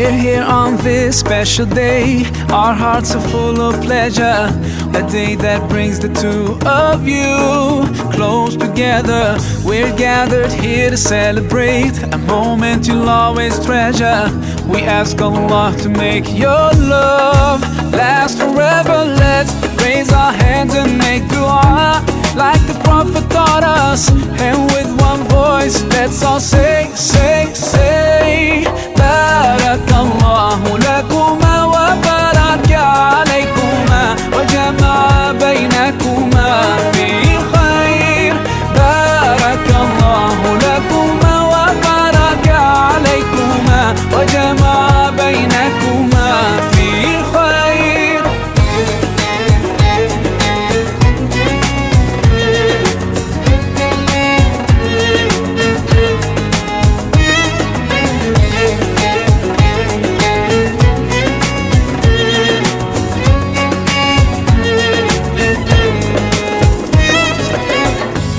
we're here on this special day. Our hearts are full of pleasure, a day that brings the two of you close together. We're gathered here to celebrate a moment you'll always treasure. We ask Allah to make your love last forever. Let's raise our hands and make dua like the Prophet taught us, and with one voice let's all say, say, say, Barakallahu lakuma wa baraka alaykuma wa jama'a baynakuma fi khair. Barakallahu lakuma wa baraka alaykuma wa jama'a baynakuma fi khair.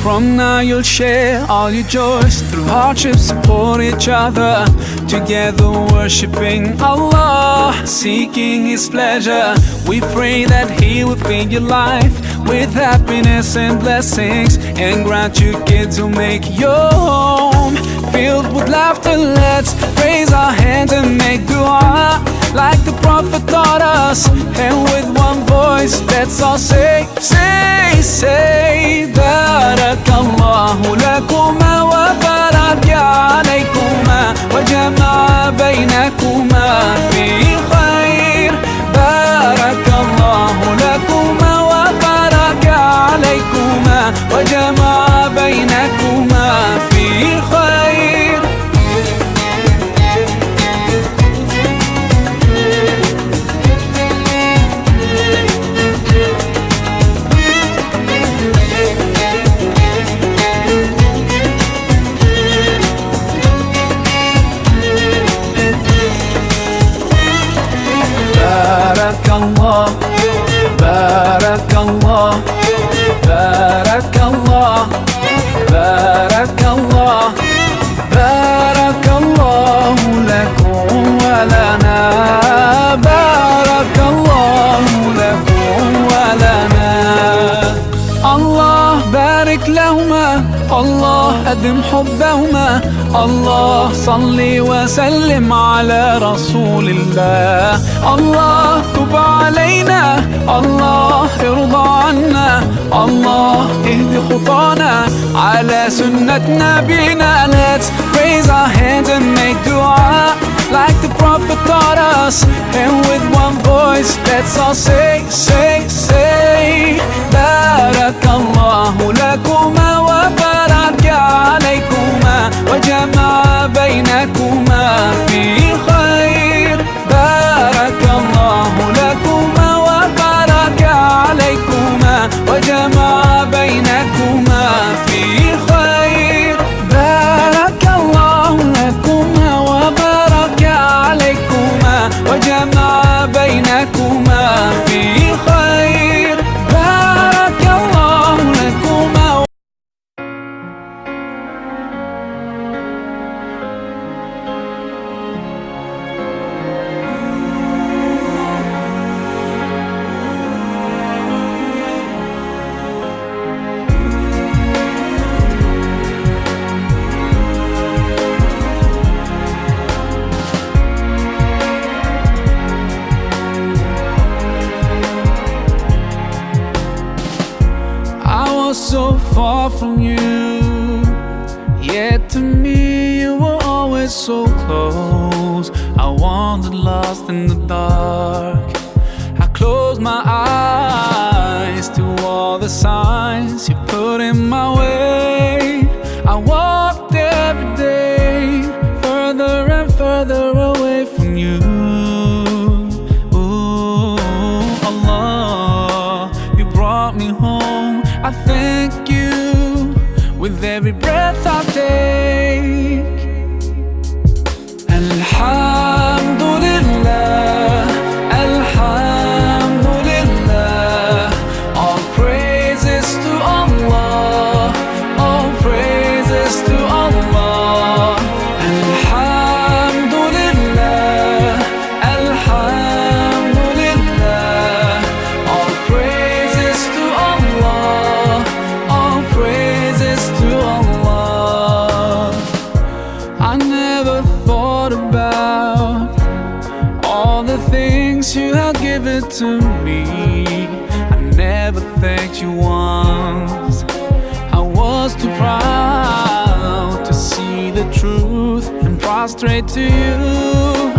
From now you'll share all your joys, through hardships support each other, together worshipping Allah, seeking His pleasure. We pray that He will fill your life with happiness and blessings, and grant you kids who make your home filled with laughter. Let's raise our hands and make dua like the Prophet taught us, and with one voice let's all say, say, say, Barakallahu lakuma wa baraka alaykuma wa jama'a baynakuma fi khair. Barakallahu lakuma wa baraka alaykuma wa jama'a baynakuma fi khair. Barakallah, Barakallah, Barakallah, Barakallah, Barakallahu lakum wa lana, Barakallahu lakum wa lana. Allah barik lahuma, Allah adim hubbahuma, Allah salli wa sallim ala rasulillah. Allah tub alayna, Allah irda anna, Allah ihdi khutana ala sunnat nabina. Let's raise our hands and make dua like the Prophet taught us, and with one voice let's all say, say, say, Barakallahu lakuma wa baraka alaykuma wa jama'a baynakuma fi khair. Barakallahu lakuma wa baraka alaykuma wa jama'a baynakuma fi khair. Barakallahu lakuma wa baraka alaykuma wa jama'a baynakuma fi khair. Barakallahu lakuma. So far from you, yet to me you were always so close. I wandered lost in the dark. I closed my eyes to all the signs you put in my way. I walked every day further and further away from you. Ooh, Allah, you brought me home. I thank you with every breath I take. Alhamdulillah, Alhamdulillah. All praises to Allah, all praises to Allah. Alhamdulillah, it to me. I never thanked you once. I was too proud to see the truth and prostrate to you,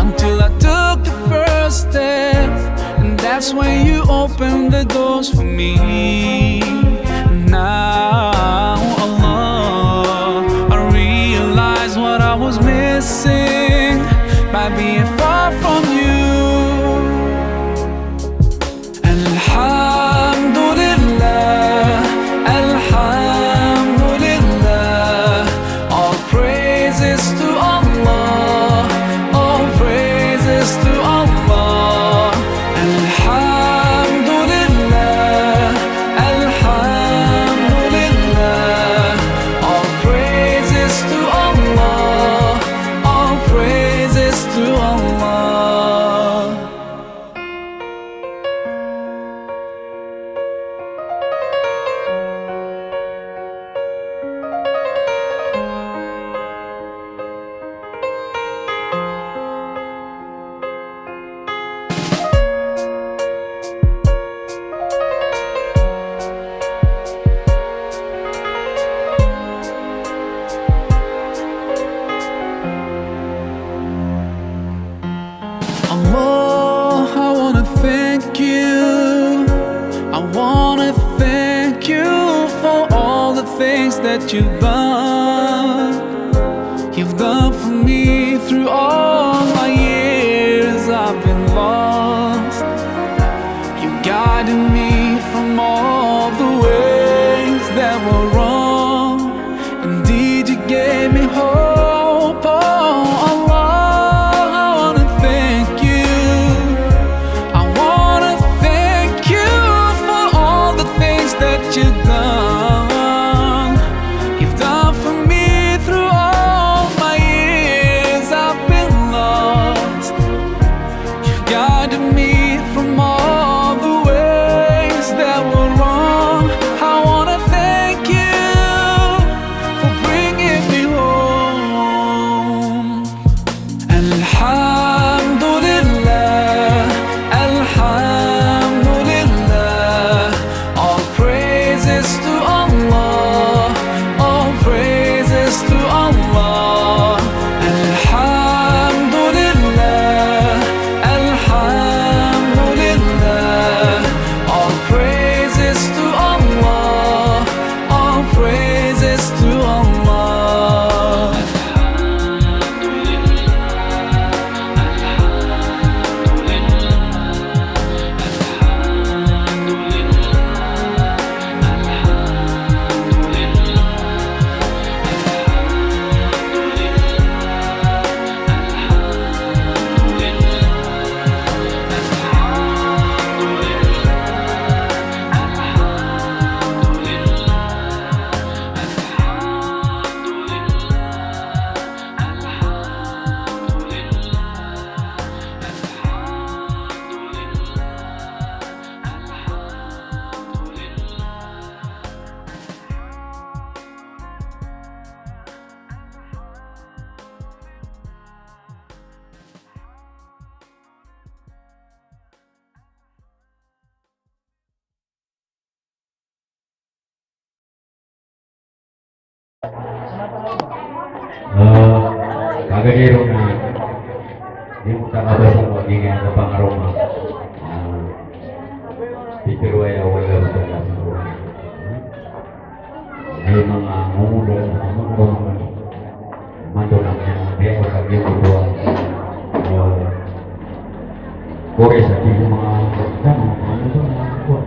until I took the first step, and that's when you opened the doors for me. Now, Allah, I realize what I was missing by being far from you. Alhamdulillah, Alhamdulillah, all praises to Allah, all praises to Allah. Alhamdulillah, Alhamdulillah, all praises to Allah, all praises to Allah. Allah, I wanna thank you. I wanna thank you for all the things that you've done. You've done for me through all my years I've been lost. You guided me from all the ways that were wrong. Indeed, you gave me hope. Oh, Allah, I wanna thank you. I wanna thank you for all the things that you've done. You've done for me through all my years I've been lost. You've guided me from all the ways that were wrong. I wanna thank you for bringing me home. Alhamdulillah, Alhamdulillah, all praises to Allah, all praises to Allah. Alhamdulillah, Alhamdulillah, all praises to Allah, all praises to Allah. Kagadero na yung takabasa mo gingan sa pangaroma. Pero ay wala sa kaso. May mga mumulo naman mando na mga sa iyo ko. Kore sa tiyo mga damo ano to na ko.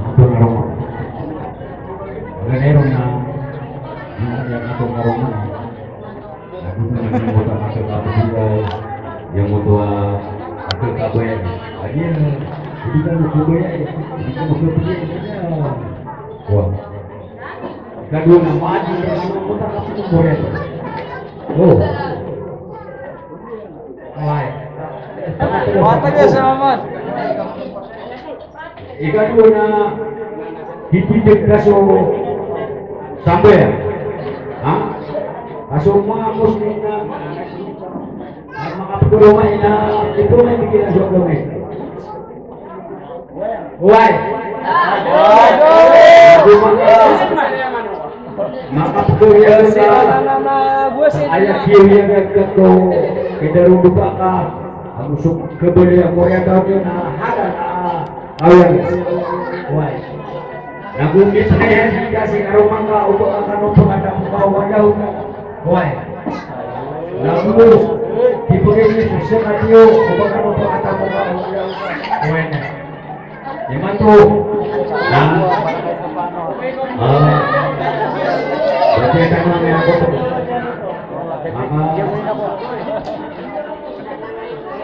Ano na roma. Kagadero na yung ako karoma. Yang buat masuk kabupaten, yang buat masuk kabupaten, aja, jadi kan kabupaten, jadi kan kabupaten, wah, kedua nama aja, yang buat kabupaten, oh, baik, Mata ke selamat. ikan dua na, hiti dekaso, sampai, ah? Asuma muslim na mga pagulungan na ito na bigyan ng domestic. Why? Maka pegawai ayah kiri yang keto kita rumah ka masuk ke beliau moya kau na hadan awan why lagu misalnya dikasih karo mangga untuk akan untuk ada kau wajah why lagu diberi susah radio untuk akan untuk ada muka why gimana tuh berarti akan namanya aku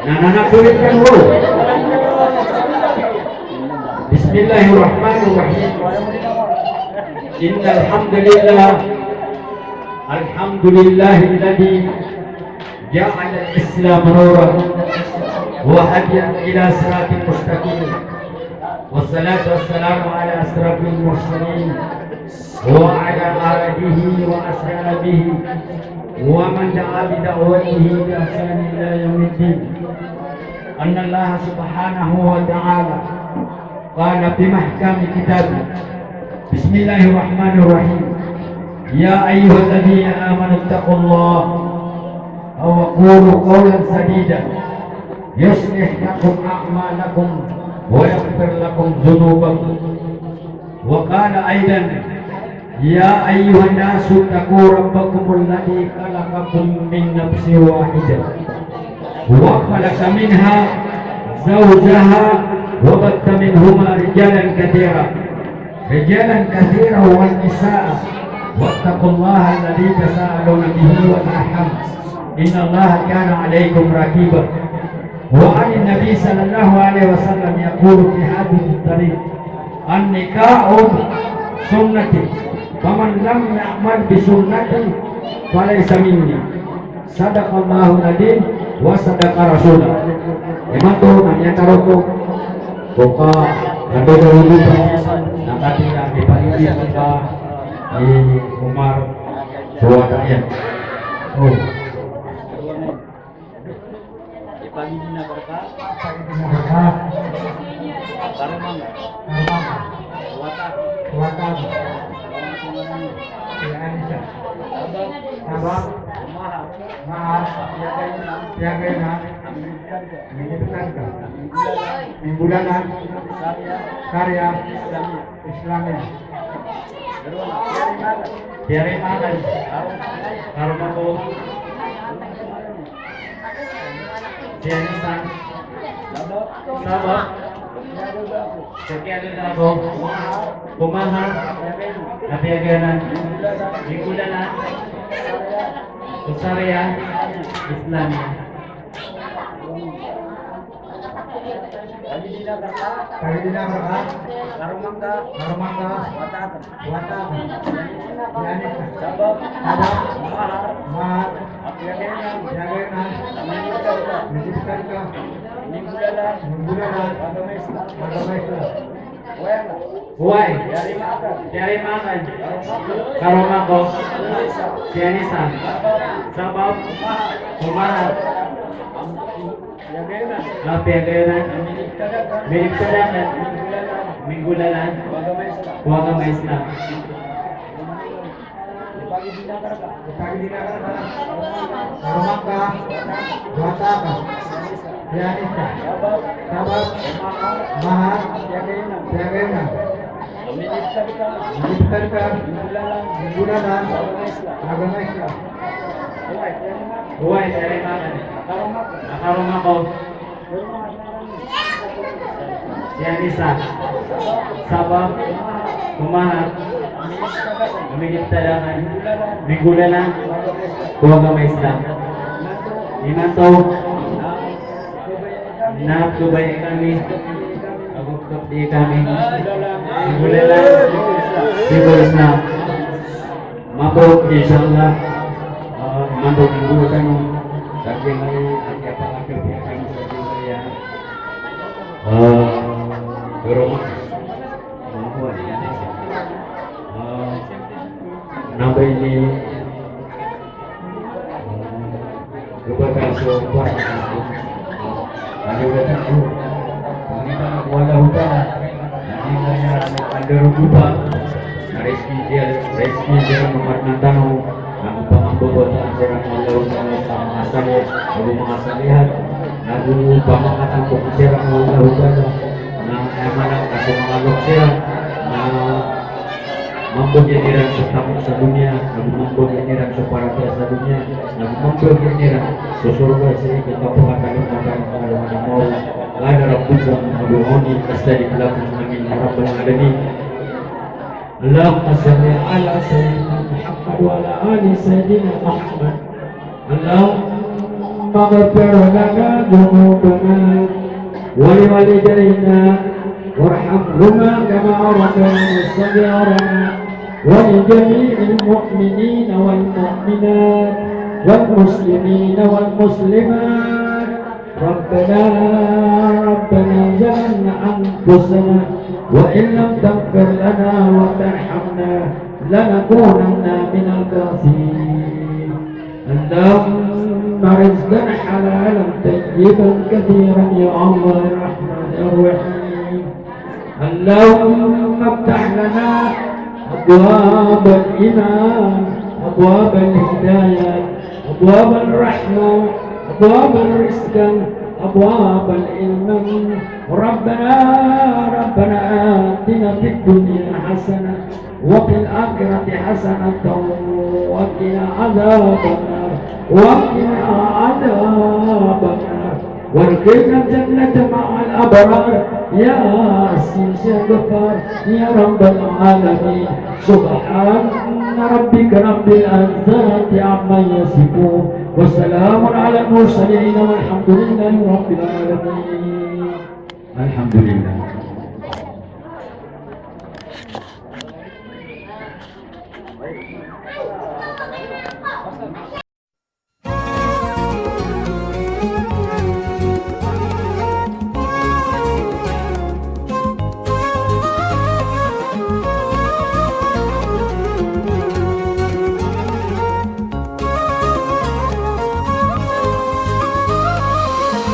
anak kulikan dulu. Bismillahirrahmanirrahim. Innal hamdalillah alhamdulillahilladzi ja'ala al-islam nuran wa hadiyan ila siratin mustaqim. Wassalatu wassalamu ala asrafil mursalin wa ala alihi wa ashabihi ومن دعا بدعوته بإحسان إلى يوم الدين أن الله سبحانه وتعالى قال في محكم كتابه بسم الله الرحمن الرحيم يا أيها الذين آمنوا اتقوا الله وقولوا قولا سديدا يصلح لكم أعمالكم ويغفر لكم ذنوبكم وقال أيضا يا أيها الناس اتقوا ربكم الذي خلقكم من نفس واحدة وخلق منها زوجها وبث منهما رجالا كثيرا والنساء واتقوا الله الذي تساءلون به والأرحام إن الله كان عليكم رقيبا وعن النبي صلى الله عليه وسلم يقول في حديث الطريق النكاح سنتي faman lam ya'mal bi sunnati falaysa minni sadaqallahu nadim wa sadaqa rasulah imanto namanya taroto buka gado dulu nakati di pagi kita di Umar Suwadaya oh di pagi dina berkah karumang watan sabab mahal tiagena minggudanan karya Islamia tiari makan karumako tianisan sabab sekian aku kumaha napiaganan minggudanan Usariah Islamia Pagidina berkah Karumangka Watan Yanita Sabab Mahar Yagenan Menjadikanka Minggudanan Agama Islam Huwai Dari makan Karumako Sianisan Sabab Kumahar Piaganan Milik Sadakan Minggudanan Agama Islam Karumaka Wataka Yanita Sabab Mahar Piaganan Menjadikan Minggudanan Agama Islam Huwai dari makan Karumako Sianisan Sabab Kumahar Milik Sadakan Minggudanan Agama Islam Imanto Nakubay kami Agukap di kami Minggudanan Sibul Islam Mabuk insyaAllah Mantuk minggudanan Saking ay apa-apa kami sa Biblia Guru nambah ini kepada sobat ada datang kita wala hutan Ada Rukuba, Reski Jaya Memarnatano, Nabu Pamangbobotan Serang Allah Sama Asani, Nabu Mengasanihat, Nabu Pamangatan Serang Allah Ubada, Nah Emanak Nabu Mengalok Serang, Nah Mampu jadiran setamu sedunia, Nabu mampu jadiran separatia sedunia, Nabu mampu jadiran sesurga sehingga kita pengatkan makan ada mau ada Rabbuka Nabu Oni Astadi Kelakum Amin Ya Rabbal Alamin. اللهم صل على سيدنا محمد وعلى ال سيدنا محمد اللهم اغفر لنا ذنوبنا ولوالدينا وارحمهما كما ربنا صغيرنا ولجميع المؤمنين والمؤمنات والمسلمين والمسلمات ربنا ظلمنا انفسنا وإن لم تغفر لنا وترحمنا لنكونن من الخاسرين اللهم رزقنا حلالا طيبا كثيرا يا الله الرحمن الرحيم اللهم افتح لنا أبواب الإيمان أبواب الهداية أبواب الرحمة أبواب الرزق أبواب العلم ربنا آتنا في الدنيا حسنة وفي الآخرة حسنة وقنا عذاب النار وادخلنا الجنة مع الأبرار يا عزيز يا غفار يا رب العالمين سبحان ربك رب العزة عما يصفون والسلام على المرسلين والحمد لله رب العالمين. الحمد لله.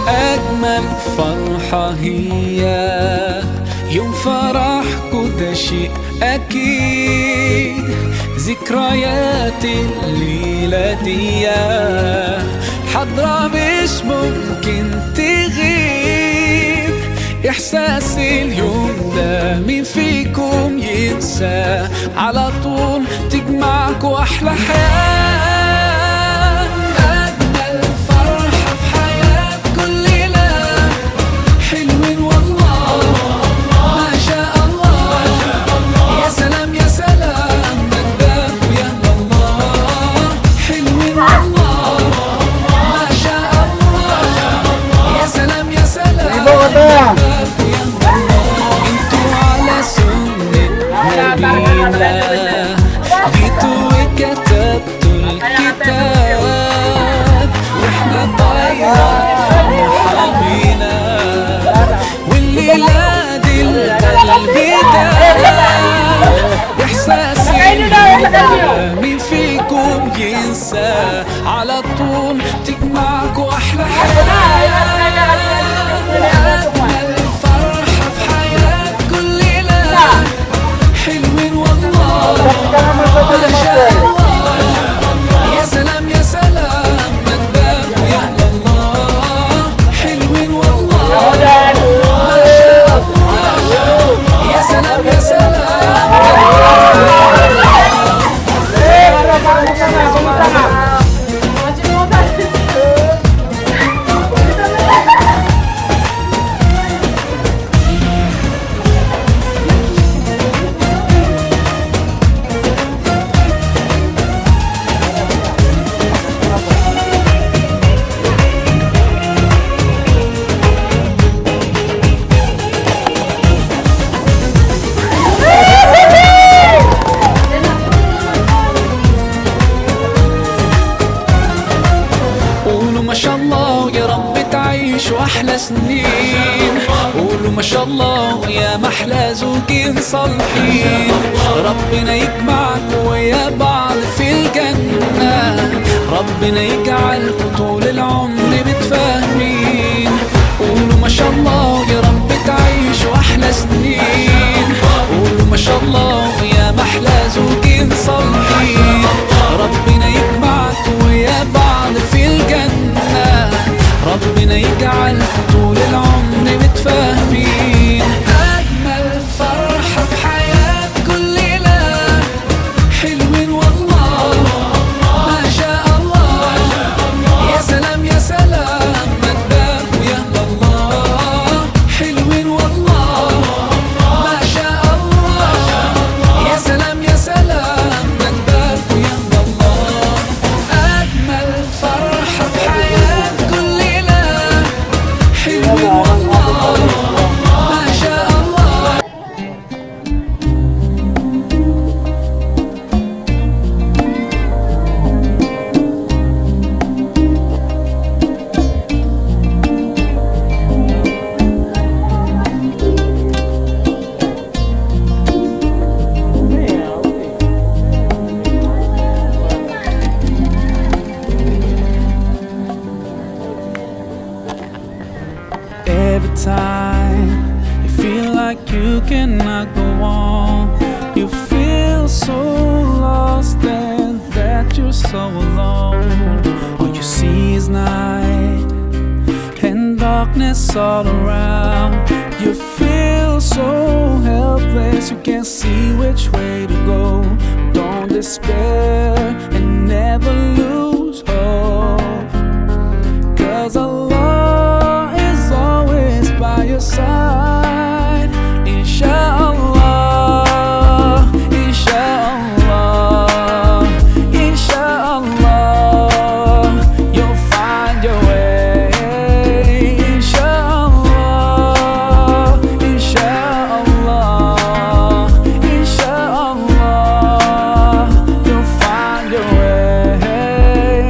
أجمل فرحة هي يوم فرح كل شيء أكيد ذكريات الليلة دي حضرة مش ممكن تغيب إحساس اليوم ده مين فيكم ينسى على طول تجمعكوا أحلى حياة جيتوا وكتبتوا الكتاب واحنا طايرين حبينا والليلة دي القلب ده احساس مين فيكم ينسى على طول تجمعكوا احلى حياة اجمل فرحة في حياة كل ليلة حلوين والله ما شاء الله يا سلام يا سلام مجدك يا الله حلوين والله ما شاء الله يا سلام يا سلام ما شاء الله يا رب تعيش واحلى سنين قولوا ما شاء الله يا محلى زوجين صالحين ربنا يجمعكم ويا بعض في الجنة ربنا يجعلكم طول العمر متفاهمين قولوا ما شاء الله يا رب تعيش واحلى سنين ربنا يجمعك ويا بعض في الجنة، ربنا يجعل طول العمر متفاهمين. أجمل فرحة في حياة كل ليلة، حلوين والله ما شاء الله. يا سلام يا سلام ما تباركوا يا الله، حلوين والله ما شاء الله. يا سلام يا سلام ما تباركوا يا الله. أجمل فرحة في حياة كل ليلة، حلوين والله ما شاء الله. Every time you feel like you cannot go on, you feel so lost and that you're so alone. All you see is night and darkness all around. You feel so helpless, you can't see which way to go. Don't despair and never lose hope, 'cause Allah is always by your side. Inshallah, inshallah, inshallah, you'll find your way. Inshallah, inshallah, inshallah, you'll find your way.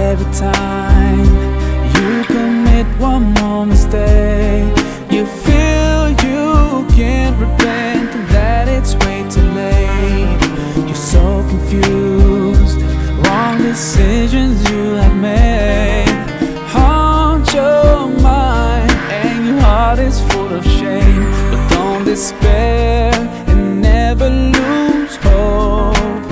Every time you commit one more mistake, you feel you can't repent and that it's way too late. You're so confused, wrong decisions you have made haunt your mind and your heart is full of shame. But don't despair and never lose hope,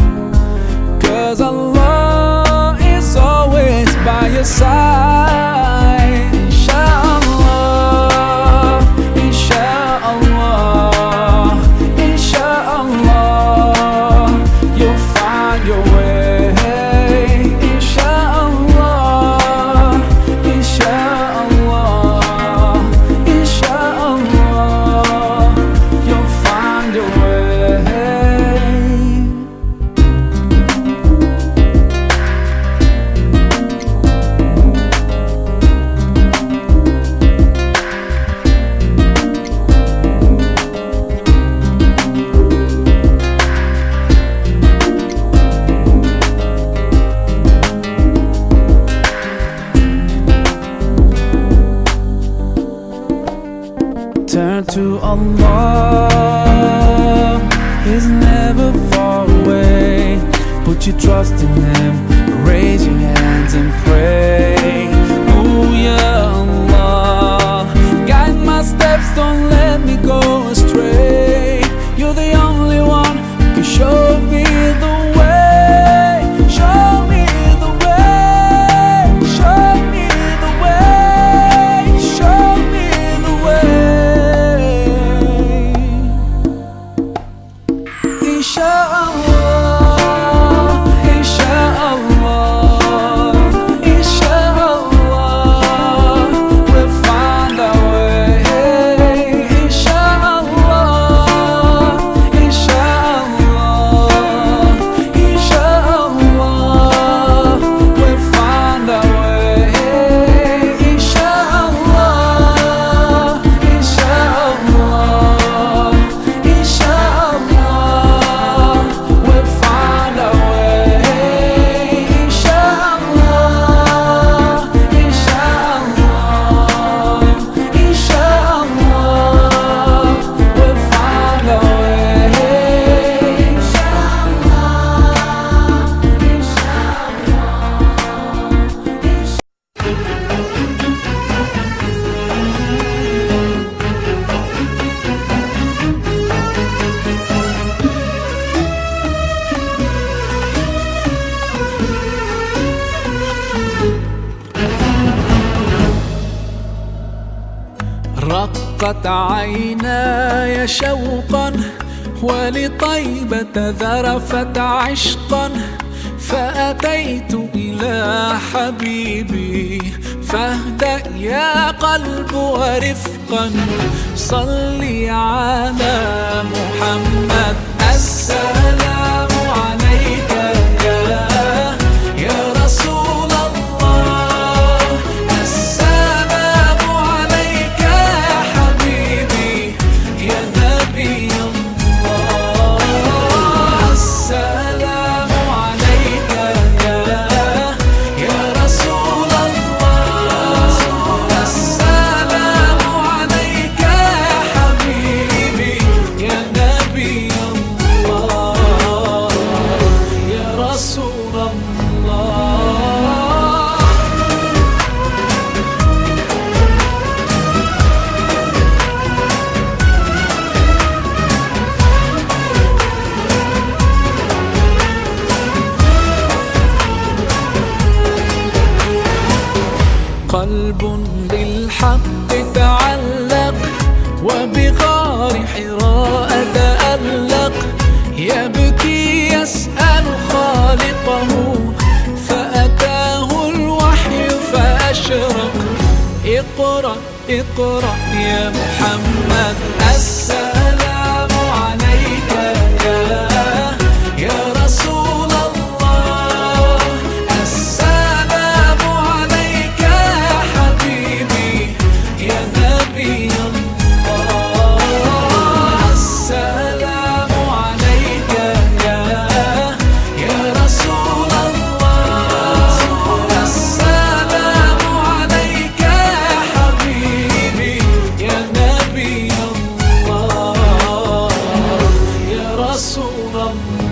'cause Allah is always by your side. Inshallah, inshallah, inshallah, you'll find your way. Inshallah, inshallah, inshallah, you'll find your way. Turn to Allah, He's never far away. Put your trust in Him, raise your hands and pray. Oh yeah, Allah, guide my steps, don't let me go astray. You're the only one who can show me the way. Show me the way. Show me the way. Show me the way. Inshallah, inshallah, inshallah, ضاقت عيناي شوقا ولطيبة ذرفت عشقا فأتيت إلى حبيبي فاهدأ يا قلب ورفقا صلي على محمد. السلام عليك يا رسول الله، السلام عليك يا حبيبي يا نبي الله، السلام عليك يا رسول الله، السلام عليك يا حبيبي يا نبي الله يا رسول الله. قلب بالحق تعلق وبغار حراء تألق يبكي يسأل خالقه فأتاه الوحي فأشرق. اقرأ اقرأ يا محمد. السلام عليك يا رسول الله، السلام عليك يا حبيبي يا نبي الله، السلام عليك يا رسول الله، السلام عليك يا حبيبي يا نبي الله يا رسول الله.